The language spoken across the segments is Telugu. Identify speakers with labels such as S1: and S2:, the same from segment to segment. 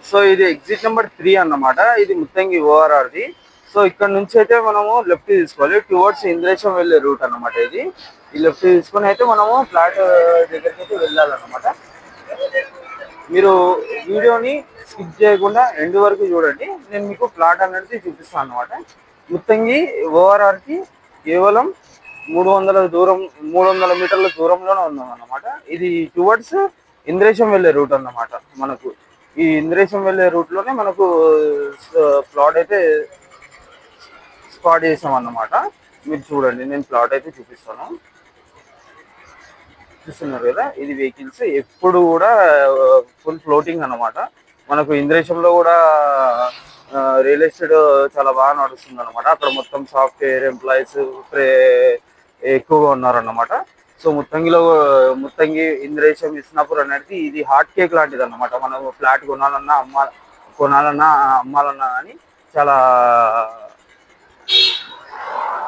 S1: సో ఇది ఎగ్జిట్ నెంబర్ 3 అన్నమాట. ఇది ముత్తంగి ఓఆర్ఆర్ది. సో ఇక్కడ నుంచి అయితే మనము లెఫ్ట్ తీసుకోవాలి. టువర్డ్స్ ఇంద్రేశం వెళ్ళే రూట్ అన్నమాట ఇది. ఈ లెఫ్ట్ తీసుకొని అయితే మనము ఫ్లాట్ దగ్గరికి అయితే వెళ్ళాలన్నమాట. మీరు వీడియోని స్కిప్ చేయకుండా ఎండ్ వరకు చూడండి. నేను మీకు ప్లాట్ అనేది చూపిస్తాను అన్నమాట. ముత్తంగి ఓఆర్ఆర్కి కేవలం 300 మీటర్ల దూరంలోనే ఉన్నాం అన్నమాట. ఇది టువర్డ్స్ ఇంద్రేశం వెళ్ళే రూట్ అన్నమాట. మనకు ఈ ఇంద్రేశం వెళ్ళే రూట్ లోనే మనకు ప్లాట్ అయితే స్పాట్ చేసాం అన్నమాట. మీరు చూడండి, నేను ప్లాట్ అయితే చూపిస్తాను. చూస్తున్నారు కదా, ఇది వెహికల్స్ ఎప్పుడు కూడా ఫుల్ ఫ్లోటింగ్ అన్నమాట. మనకు ఇంద్రేశంలో కూడా రియల్ ఎస్టేట్ చాలా బాగా నడుస్తుంది అనమాట. అక్కడ మొత్తం సాఫ్ట్వేర్ ఎంప్లాయీస్ ఎక్కువగా ఉన్నారన్నమాట. సో ముత్తంగి ఇంద్రేశం ఇస్నాపూర్ అనేది ఇది హాట్ కేక్ లాంటిది అన్నమాట. మనం ఫ్లాట్ కొనాలన్నా అమ్మాలన్నా కానీ చాలా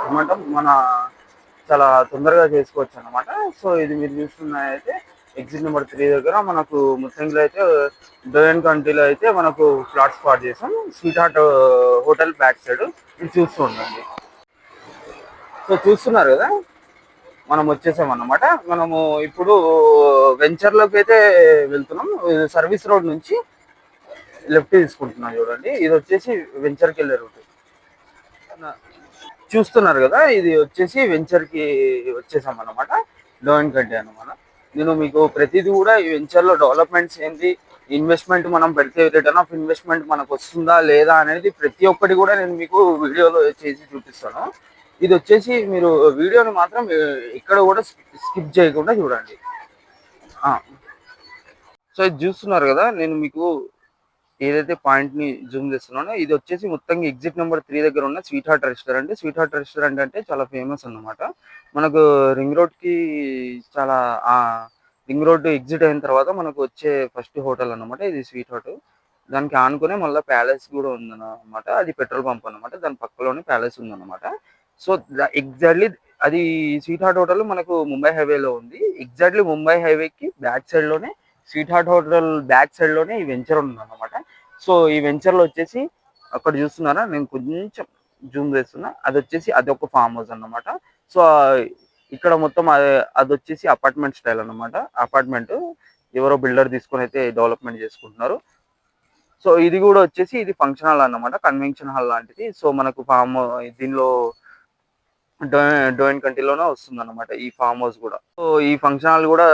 S1: ఏమంటాం చాలా తొందరగా చేసుకోవచ్చు అనమాట. సో ఇది మీరు చూస్తున్న అయితే ఎగ్జిట్ నెంబర్ 3 దగ్గర మనకు ముత్తంగిలో అయితే డోయన్ కంట్రీలో అయితే మనకు ఫ్లాట్ స్పాట్ చేసాం. Sweet heart hotel back side ఇది చూస్తూ ఉండండి. సో చూస్తున్నారు కదా, మనం వచ్చేసాం అన్నమాట. మనము ఇప్పుడు వెంచర్లోకి అయితే వెళ్తున్నాం. సర్వీస్ రోడ్ నుంచి లెఫ్ట్ తీసుకుంటున్నాం. చూడండి, ఇది వచ్చేసి వెంచర్కి వెళ్ళే రూట్. చూస్తున్నారు కదా, ఇది వచ్చేసి వెంచర్కి వచ్చేసాం అన్నమాట. డోయన్ కంట్రీ అన్నమాట. నేను మీకు ప్రతిదీ కూడా ఈ వెంచర్లో డెవలప్మెంట్స్ ఏంటి, ఇన్వెస్ట్మెంట్ మనం పెడితే రిటర్న్ ఆఫ్ ఇన్వెస్ట్మెంట్ మనకు వస్తుందా లేదా అనేది ప్రతి ఒక్కటి కూడా నేను మీకు వీడియోలో చేసి చూపిస్తాను. ఇది వచ్చేసి మీరు వీడియోని మాత్రం ఇక్కడ కూడా స్కిప్ చేయకుండా చూడండి. సో ఇది చూస్తున్నారు కదా, నేను మీకు ఏదైతే పాయింట్ ని జూమ్ చేస్తున్నానో ఇది వచ్చేసి మొత్తంగా ఎగ్జిట్ నెంబర్ 3 దగ్గర ఉన్న sweet heart restaurant. Sweet heart restaurant అంటే చాలా ఫేమస్ అన్నమాట. మనకు రింగ్ రోడ్ కి చాలా రింగ్ రోడ్ ఎగ్జిట్ అయిన తర్వాత మనకు వచ్చే ఫస్ట్ హోటల్ అన్నమాట ఇది స్వీట్ హార్ట్. దానికి ఆనుకునే మళ్ళీ ప్యాలెస్ కూడా ఉందన్నమాట. అది పెట్రోల్ పంప్ అన్నమాట. దాని పక్కలోనే ప్యాలెస్ ఉందన్నమాట. సో ఎగ్జాక్ట్లీ అది స్వీట్ హార్ట్ హోటల్ మనకు ముంబై హైవేలో ఉంది. ఎగ్జాక్ట్లీ ముంబై హైవేకి బ్యాక్ సైడ్ లోనే sweet heart hotel back side లోనే ఈ వెంచర్ ఉందన్నమాట. సో ఈ వెంచర్ లో వచ్చేసి అక్కడ చూస్తున్నారా, నేను కొంచెం జూమ్ చేస్తున్నా, అది వచ్చేసి అది ఒక ఫామ్ హౌస్ అన్నమాట. సో ఇక్కడ మొత్తం అది వచ్చేసి అపార్ట్మెంట్ స్టైల్ అన్నమాట. అపార్ట్మెంట్ ఎవరో బిల్డర్ తీసుకొని అయితే డెవలప్మెంట్ చేసుకుంటున్నారు. సో ఇది కూడా వచ్చేసి ఇది ఫంక్షన్ హాల్ అన్నమాట, కన్వెన్షన్ హాల్ లాంటిది. సో మనకు దీనిలో డోయిన్ కంట్రీలోనే వస్తుంది అనమాట ఈ ఫామ్ హౌస్ కూడా. సో ఈ ఫంక్షన్ హాల్ కూడా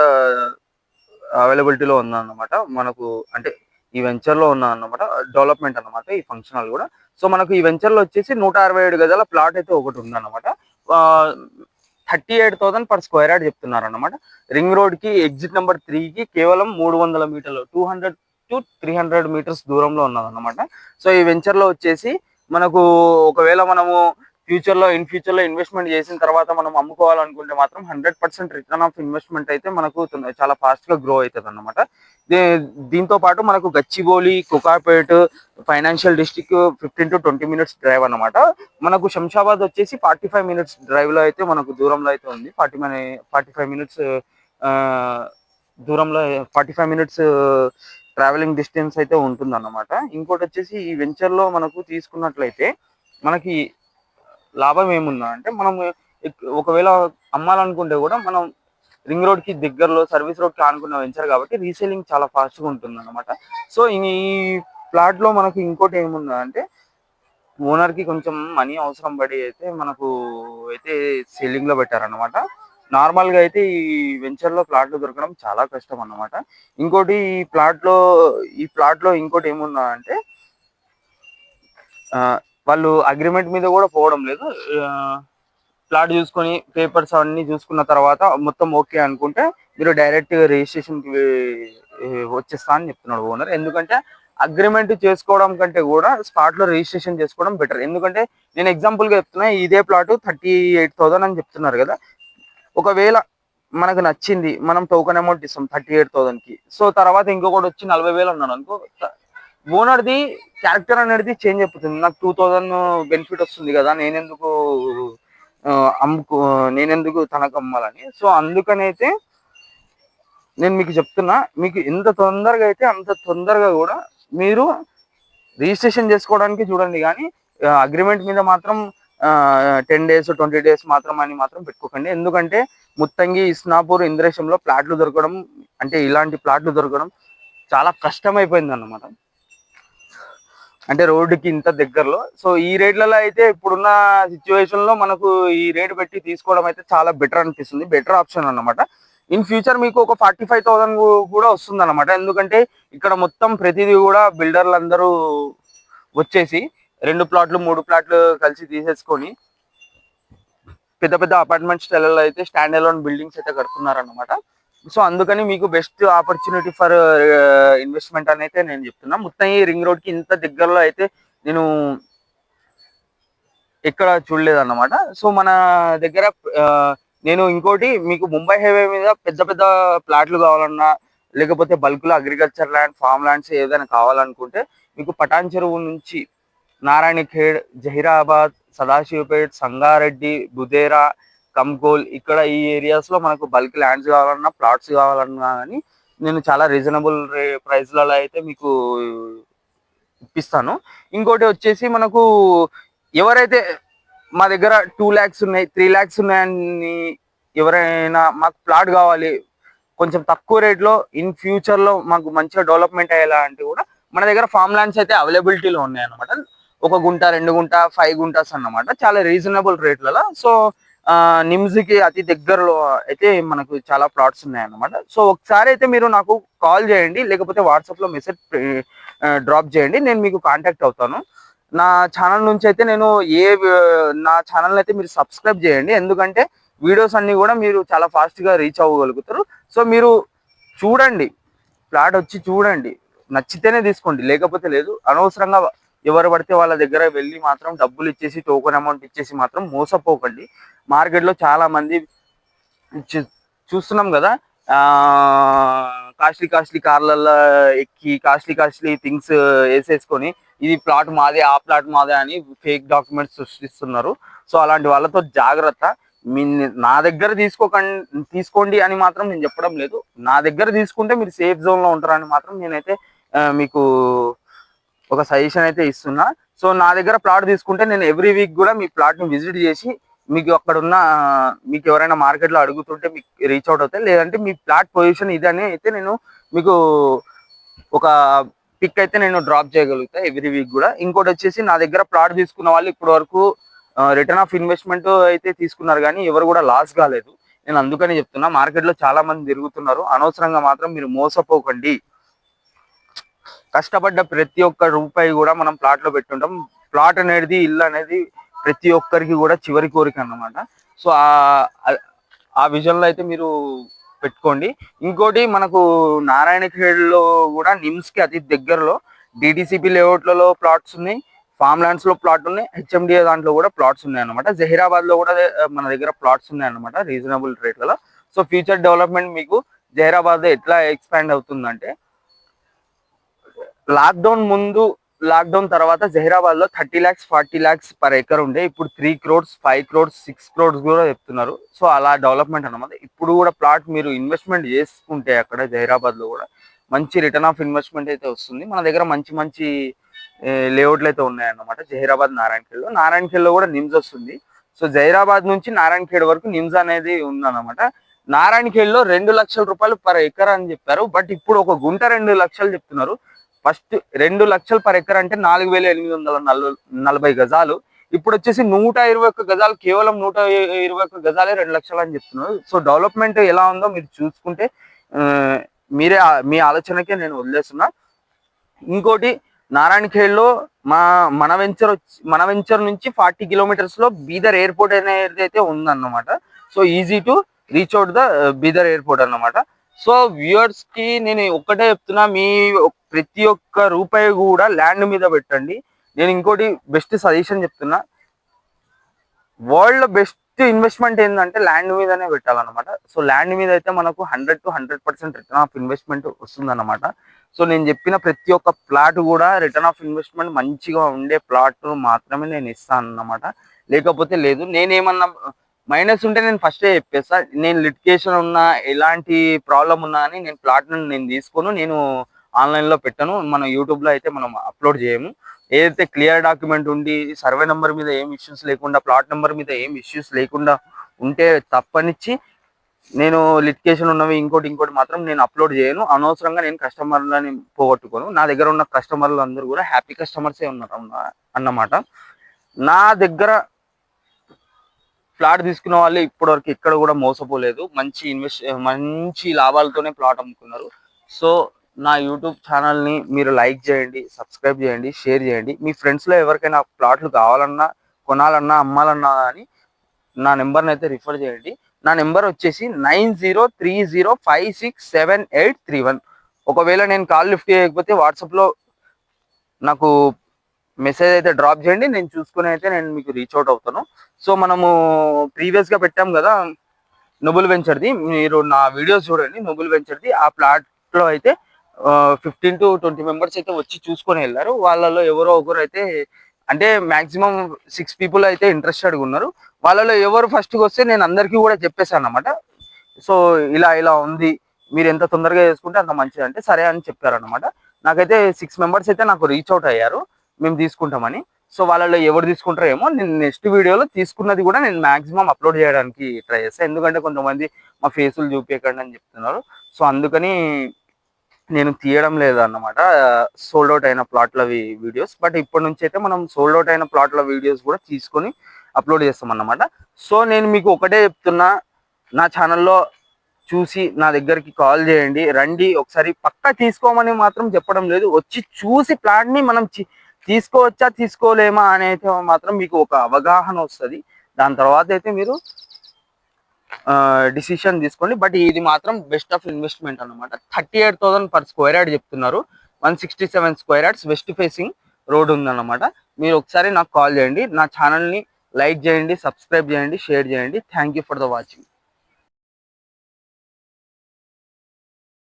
S1: అవైలబిలిటీలో ఉందన్నమాట మనకు. అంటే ఈ వెంచర్ లో అన్నమాట, డెవలప్మెంట్ అన్నమాట ఈ ఫంక్షన్ హాల్ కూడా. సో మనకు ఈ వెంచర్ లో వచ్చేసి 167 గజాల ప్లాట్ అయితే ఒకటి ఉందన్నమాట. 38,000 పర్ స్క్వేర్ యార్డ్ చెప్తున్నారు అన్నమాట. రింగ్ రోడ్ కి ఎగ్జిట్ నెంబర్ 3 కి కేవలం 300 మీటర్లు 200 to 300 మీటర్స్ దూరంలో ఉన్నదన్నమాట. సో ఈ వెంచర్ లో వచ్చేసి మనకు ఒకవేళ మనము ఇన్ ఫ్యూచర్ లో ఇన్వెస్ట్మెంట్ చేసిన తర్వాత మనం అమ్ముకోవాలనుకుంటే మాత్రం 100% రిటర్న్ ఆఫ్ ఇన్వెస్ట్మెంట్ అయితే మనకు చాలా ఫాస్ట్ గా గ్రో అవుతుంది అన్నమాట. దీంతో పాటు మనకు Gachibowli, Kokapet financial district 15 to 20 minutes drive అన్నమాట. మనకు శంషాబాద్ వచ్చేసి 45 మినిట్స్ డ్రైవ్ లో అయితే మనకు దూరంలో అయితే ఉంది. 45 మినిట్స్ దూరంలో 45 మినిట్స్ ట్రావెలింగ్ డిస్టెన్స్ అయితే ఉంటుంది అన్నమాట. ఇంకోటి వచ్చేసి ఈ వెంచర్ లో మనకు తీసుకున్నట్లయితే మనకి లాభం ఏముందా అంటే, మనం ఒకవేళ అమ్మాలనుకుంటే కూడా మనం రింగ్ రోడ్ కి దగ్గరలో సర్వీస్ రోడ్ కి ఆనుకున్న వెంచర్ కాబట్టి రీసేలింగ్ చాలా ఫాస్ట్ గా ఉంటుంది అనమాట. సో ఈ ప్లాట్ లో మనకు ఇంకోటి ఏముందా అంటే, ఓనర్ కి కొంచెం మనీ అవసరం పడి అయితే మనకు అయితే సేలింగ్ లో పెట్టారనమాట. నార్మల్ గా అయితే ఈ వెంచర్ లో ప్లాట్లు దొరకడం చాలా కష్టం అన్నమాట. ఇంకోటి ఈ ప్లాట్ లో ఇంకోటి ఏముందా అంటే, వాళ్ళు అగ్రిమెంట్ మీద కూడా పోవడం లేదు. ప్లాట్ చూసుకొని పేపర్స్ అన్ని చూసుకున్న తర్వాత మొత్తం ఓకే అనుకుంటే మీరు డైరెక్ట్ రిజిస్ట్రేషన్ కి వచ్చేస్తా అని చెప్తున్నాడు ఓనర్. ఎందుకంటే అగ్రిమెంట్ చేసుకోవడం కంటే కూడా స్పాట్ లో రిజిస్ట్రేషన్ చేసుకోవడం బెటర్. ఎందుకంటే నేను ఎగ్జాంపుల్ గా చెప్తున్నా, ఇదే ప్లాట్ 38,000 అని చెప్తున్నారు కదా. ఒకవేళ మనకు నచ్చింది, మనం టోకెన్ అమౌంట్ ఇస్తాం 38,000 కి. సో తర్వాత ఇంకొకటి వచ్చి 40,000 అన్నాడు అనుకో, ఓనర్ది క్యారెక్టర్ అనేది చేంజ్ అయిపోతుంది. నాకు 2,000 బెనిఫిట్ వస్తుంది కదా, నేనెందుకు తనకు అమ్మాలని. సో అందుకనైతే నేను మీకు చెప్తున్నా, మీకు ఎంత తొందరగా అయితే అంత తొందరగా కూడా మీరు రిజిస్ట్రేషన్ చేసుకోవడానికి చూడండి, కానీ అగ్రిమెంట్ మీద మాత్రం 10 days 20 days మాత్రం అని మాత్రం పెట్టుకోకండి. ఎందుకంటే ముత్తంగి, ఇస్నాపూర్, ఇంద్రేశంలో ప్లాట్లు దొరకడం, అంటే ఇలాంటి ప్లాట్లు దొరకడం చాలా కష్టమైపోయింది అన్నమాట. అంటే రోడ్డుకి ఇంత దగ్గరలో. సో ఈ రేట్లలో అయితే ఇప్పుడున్న సిచ్యువేషన్ లో మనకు ఈ రేట్ పెట్టి తీసుకోవడం అయితే చాలా బెటర్ అనిపిస్తుంది, బెటర్ ఆప్షన్ అన్నమాట. ఇన్ ఫ్యూచర్ మీకు ఒక 45,000 కూడా వస్తుంది అనమాట. ఎందుకంటే ఇక్కడ మొత్తం ప్రతిదీ కూడా బిల్డర్లు అందరూ వచ్చేసి 2 ప్లాట్లు 3 ప్లాట్లు కలిసి తీసేసుకొని పెద్ద పెద్ద అపార్ట్మెంట్ స్టైల్లో అయితే స్టాండ్ అలోన్ బిల్డింగ్స్ అయితే కడుతున్నారు అనమాట. సో అందుకని మీకు బెస్ట్ ఆపర్చునిటీ ఫర్ ఇన్వెస్ట్మెంట్ అని అయితే నేను చెప్తున్నా. మొత్తం ఈ రింగ్ రోడ్ కి ఇంత దగ్గరలో అయితే నేను ఎక్కడ చూడలేదు అన్నమాట. సో మన దగ్గర నేను ఇంకోటి మీకు ముంబై హైవే మీద పెద్ద పెద్ద ప్లాట్లు కావాలన్నా, లేకపోతే బల్క్ లో అగ్రికల్చర్ ల్యాండ్, ఫార్మ్ ల్యాండ్స్ ఏదైనా కావాలనుకుంటే మీకు పటాన్ చెరువు నుంచి నారాయణఖేడ్, జహీరాబాద్, సదాశివపేట్, సంగారెడ్డి, బుదేరా, కంకోల్, ఇక్కడ ఈ ఏరియాస్ లో మనకు బల్క్ ల్యాండ్స్ కావాలన్నా, ప్లాట్స్ కావాలన్నా కానీ నేను చాలా రీజనబుల్ ప్రైస్లలో అయితే మీకు ఇప్పిస్తాను. ఇంకోటి వచ్చేసి మనకు ఎవరైతే మా దగ్గర 2 lakhs ఉన్నాయి, 3 lakhs ఉన్నాయని ఎవరైనా మాకు ప్లాట్ కావాలి కొంచెం తక్కువ రేట్లో ఇన్ ఫ్యూచర్ లో మాకు మంచిగా డెవలప్మెంట్ అయ్యేలా అంటే కూడా మన దగ్గర ఫార్మ్ ల్యాండ్స్ అయితే అవైలబిలిటీలో ఉన్నాయి అనమాట. 1 గుంట 2 గుంట 5 గుంటాస్ అన్నమాట, చాలా రీజనబుల్ రేట్లలో. సో నిమ్స్ కి అతి దగ్గరలో అయితే మనకు చాలా ప్లాట్స్ ఉన్నాయన్నమాట. సో ఒకసారి అయితే మీరు నాకు కాల్ చేయండి, లేకపోతే వాట్సాప్ లో మెసేజ్ డ్రాప్ చేయండి, నేను మీకు కాంటాక్ట్ అవుతాను. నా ఛానల్ నుంచి అయితే నా ఛానల్ అయితే మీరు సబ్స్క్రైబ్ చేయండి, ఎందుకంటే వీడియోస్ అన్ని కూడా మీరు చాలా ఫాస్ట్ గా రీచ్ అవ్వగలుగుతారు. సో మీరు చూడండి, ప్లాట్ వచ్చి చూడండి, నచ్చితేనే తీసుకోండి, లేకపోతే లేదు. అనవసరంగా ఎవరు పడితే వాళ్ళ దగ్గర వెళ్ళి మాత్రం డబ్బులు ఇచ్చేసి, టోకెన్ అమౌంట్ ఇచ్చేసి మాత్రం మోసపోకండి. మార్కెట్లో చాలా మంది చూస్తున్నాం కదా, కాస్ట్లీ కార్లలో ఎక్కి కాస్ట్లీ థింగ్స్ వేసేసుకొని ఇది ప్లాట్ మాదే, ఆ ప్లాట్ మాదే అని ఫేక్ డాక్యుమెంట్స్ సృష్టిస్తున్నారు. సో అలాంటి వాళ్ళతో జాగ్రత్త. నా దగ్గర తీసుకోండి అని మాత్రం నేను చెప్పడం లేదు. నా దగ్గర తీసుకుంటే మీరు సేఫ్ జోన్ లో ఉంటారని మాత్రం నేనైతే మీకు ఒక సజెషన్ అయితే ఇస్తున్నా. సో నా దగ్గర ప్లాట్ తీసుకుంటే నేను ఎవ్రీ వీక్ కూడా మీ ప్లాట్ ని విజిట్ చేసి మీకు అక్కడ ఉన్న మీకు ఎవరైనా మార్కెట్ లో అడుగుతుంటే మీకు రీచ్ అవుట్ అవుతాయి. లేదంటే మీ ప్లాట్ పొజిషన్ ఇదని అయితే నేను మీకు ఒక పిక్ అయితే నేను డ్రాప్ చేయగలుగుతా ఎవ్రీ వీక్ కూడా. ఇంకోటి వచ్చేసి నా దగ్గర ప్లాట్ తీసుకున్న వాళ్ళు ఇప్పటి వరకు రిటర్న్ ఆఫ్ ఇన్వెస్ట్మెంట్ అయితే తీసుకున్నారు, కానీ ఎవరు కూడా లాస్ కాలేదు. నేను అందుకని చెప్తున్నా, మార్కెట్ లో చాలా మంది తిరుగుతున్నారు, అనవసరంగా మాత్రం మీరు మోసపోకండి. కష్టపడ్డ ప్రతి ఒక్క రూపాయి కూడా మనం ప్లాట్ లో పెట్టుంటాం. ప్లాట్ అనేది, ఇల్లు అనేది ప్రతి ఒక్కరికి కూడా చివరి కోరిక అన్నమాట. సో ఆ విజన్ లో అయితే మీరు పెట్టుకోండి. ఇంకోటి మనకు నారాయణఖేడ్ లో కూడా నిమ్స్ కి అతి దగ్గరలో డిటిసిపి లేఅవుట్లలో ప్లాట్స్ ఉన్నాయి, ఫార్మ్ ల్యాండ్స్ లో ప్లాట్ ఉన్నాయి, హెచ్ఎండిఏ దాంట్లో కూడా ప్లాట్స్ ఉన్నాయి అనమాట. జహీరాబాద్ లో కూడా మన దగ్గర ప్లాట్స్ ఉన్నాయి అనమాట రీజనబుల్ రేట్లలో. సో ఫ్యూచర్ డెవలప్మెంట్ మీకు జహీరాబాద్ ఎట్లా ఎక్స్పాండ్ అవుతుందంటే, లాక్డౌన్ ముందు, లాక్డౌన్ తర్వాత జహీరాబాద్ లో 30 lakhs 40 lakhs పర్ ఎకర్ ఉండే, ఇప్పుడు 3 crores 5 crores 6 crores కూడా చెప్తున్నారు. సో అలా డెవలప్మెంట్ అన్నమాట. ఇప్పుడు కూడా ప్లాట్ మీరు ఇన్వెస్ట్మెంట్ చేసుకుంటే అక్కడ జహీరాబాద్ లో కూడా మంచి రిటర్న్ ఆఫ్ ఇన్వెస్ట్మెంట్ అయితే వస్తుంది. మన దగ్గర మంచి మంచి లేఅవుట్లు అయితే ఉన్నాయన్నమాట జహీరాబాద్, నారాయణఖేడ్ లో కూడా నిమ్స్ వస్తుంది. సో జహీరాబాద్ నుంచి నారాయణఖేడ్ వరకు నిమ్స్ అనేది ఉందన్నమాట. నారాయణఖేడ్ లో 2 లక్షల రూపాయలు పర్ ఎకర్ అని చెప్పారు, బట్ ఇప్పుడు 1 గుంట 2 లక్షలు చెప్తున్నారు. ఫస్ట్ 2 లక్షలు పర్ ఎకర్ అంటే 4,840 గజాలు. ఇప్పుడు వచ్చేసి 121 గజాలు, కేవలం 121 గజాలే 2 లక్షలు అని చెప్తున్నారు. సో డెవలప్మెంట్ ఎలా ఉందో మీరు చూసుకుంటే మీరే మీ ఆలోచనకే నేను వదిలేస్తున్నా. ఇంకోటి నారాయణఖేడ్ లో మన వెంచర్ నుంచి 40 kilometers లో బీదర్ ఎయిర్పోర్ట్ అనేది అయితే ఉందన్నమాట. So easy to reach out the Bidar airport అన్నమాట. సో వ్యూవర్స్ కి నేను ఒక్కటే చెప్తున్నా, మీ ప్రతి ఒక్క రూపాయి కూడా ల్యాండ్ మీద పెట్టండి. నేను ఇంకోటి బెస్ట్ సజెషన్ చెప్తున్నా, వరల్డ్ లో బెస్ట్ ఇన్వెస్ట్మెంట్ ఏంటంటే ల్యాండ్ మీదనే పెట్టాలన్నమాట. సో ల్యాండ్ మీద అయితే మనకు 100 to 100% రిటర్న్ ఆఫ్ ఇన్వెస్ట్మెంట్ వస్తుందన్నమాట. సో నేను చెప్పిన ప్రతి ఒక్క ప్లాట్ కూడా రిటర్న్ ఆఫ్ ఇన్వెస్ట్మెంట్ మంచిగా ఉండే ప్లాట్ మాత్రమే నేను ఇస్తాను అన్నమాట, లేకపోతే లేదు. నేనేమన్నా మైనస్ ఉంటే నేను ఫస్టే చెప్పేస్తా. నేను లిటిగేషన్ ఉన్నా, ఎలాంటి ప్రాబ్లం ఉన్నా అని నేను ప్లాట్ నేను తీసుకోను, నేను ఆన్లైన్లో పెట్టను. మన యూట్యూబ్లో అయితే మనం అప్లోడ్ చేయము. ఏదైతే క్లియర్ డాక్యుమెంట్ ఉండి సర్వే నెంబర్ మీద ఏం ఇష్యూస్ లేకుండా, ప్లాట్ నెంబర్ మీద ఏం ఇష్యూస్ లేకుండా ఉంటే తప్పనిచ్చి నేను లిటికేషన్ ఉన్నవి ఇంకోటి మాత్రం నేను అప్లోడ్ చేయను. అనవసరంగా నేను కస్టమర్లని పోగొట్టుకోను. నా దగ్గర ఉన్న కస్టమర్లు అందరూ కూడా హ్యాపీ కస్టమర్సే ఉన్నారు అన్నమాట. నా దగ్గర ప్లాట్ తీసుకున్న వాళ్ళు ఇప్పటివరకు ఎక్కడ కూడా మోసపోలేదు. మంచి లాభాలతోనే ప్లాట్ అమ్ముకున్నారు. సో నా యూట్యూబ్ ఛానల్ని మీరు లైక్ చేయండి, సబ్స్క్రైబ్ చేయండి, షేర్ చేయండి. మీ ఫ్రెండ్స్లో ఎవరికైనా ప్లాట్లు కావాలన్నా, కొనాలన్నా, అమ్మాలన్నా కానీ నా నెంబర్ని అయితే రిఫర్ చేయండి. నా నెంబర్ వచ్చేసి 9030567831. ఒకవేళ నేను కాల్ లిఫ్ట్ చేయకపోతే వాట్సాప్లో నాకు మెసేజ్ అయితే డ్రాప్ చేయండి. నేను చూసుకుని అయితే నేను మీకు రీచ్ అవుట్ అవుతాను. సో మనము ప్రీవియస్గా పెట్టాం కదా నొబుల్ వెంచర్ది, మీరు నా వీడియోస్ చూడండి. నొబుల్ వెంచర్ది ఆ ప్లాట్లో అయితే 15 to 20 మెంబర్స్ అయితే వచ్చి చూసుకొని వెళ్ళారు. వాళ్ళలో ఎవరో ఒకరు అయితే అంటే మాక్సిమం 6 people అయితే ఇంట్రెస్టెడ్గా ఉన్నారు. వాళ్ళలో ఎవరు ఫస్ట్కి వస్తే నేను అందరికీ కూడా చెప్పేశాను అనమాట. సో ఇలా ఉంది, మీరు ఎంత తొందరగా చేసుకుంటే అంత మంచిది అంటే సరే అని చెప్పారనమాట. నాకైతే 6 మెంబర్స్ అయితే నాకు రీచ్ అవుట్ అయ్యారు, మేము తీసుకుంటామని. సో వాళ్ళలో ఎవరు తీసుకుంటారో ఏమో. నేను నెక్స్ట్ వీడియోలో తీసుకున్నది కూడా నేను మాక్సిమం అప్లోడ్ చేయడానికి ట్రై చేస్తాను. ఎందుకంటే కొంతమంది మా ఫేసులు చూపించకండి అని చెప్తున్నారు. సో అందుకని నేను తీయడం లేదన్నమాట సోల్డ్ అవుట్ అయిన ప్లాట్ల వీడియోస్. బట్ ఇప్పటి నుంచి అయితే మనం సోల్డ్ అవుట్ అయిన ప్లాట్ల వీడియోస్ కూడా తీసుకొని అప్లోడ్ చేస్తాం అన్నమాట. సో నేను మీకు ఒకటే చెప్తున్నా, నా ఛానల్లో చూసి నా దగ్గరికి కాల్ చేయండి, రండి. ఒకసారి పక్కా తీసుకోమని మాత్రం చెప్పడం లేదు. వచ్చి చూసి ప్లాట్ని మనం తీసుకోవచ్చా తీసుకోలేమా అనేది మాత్రం మీకు ఒక అవగాహన వస్తుంది. దాని తర్వాత అయితే మీరు డిసిషన్ తీసుకోండి. బట్ ఇది మాత్రం బెస్ట్ ఆఫ్ ఇన్వెస్ట్మెంట్ అనమాట. 38,000 per square yard చెప్తున్నారు. 167 square yards west facing road ఉందన్నమాట. మీరు ఒకసారి నాకు కాల్ చేయండి. నా ఛానల్ని లైక్ చేయండి, సబ్స్క్రైబ్ చేయండి, షేర్ చేయండి. Thank you for the watching.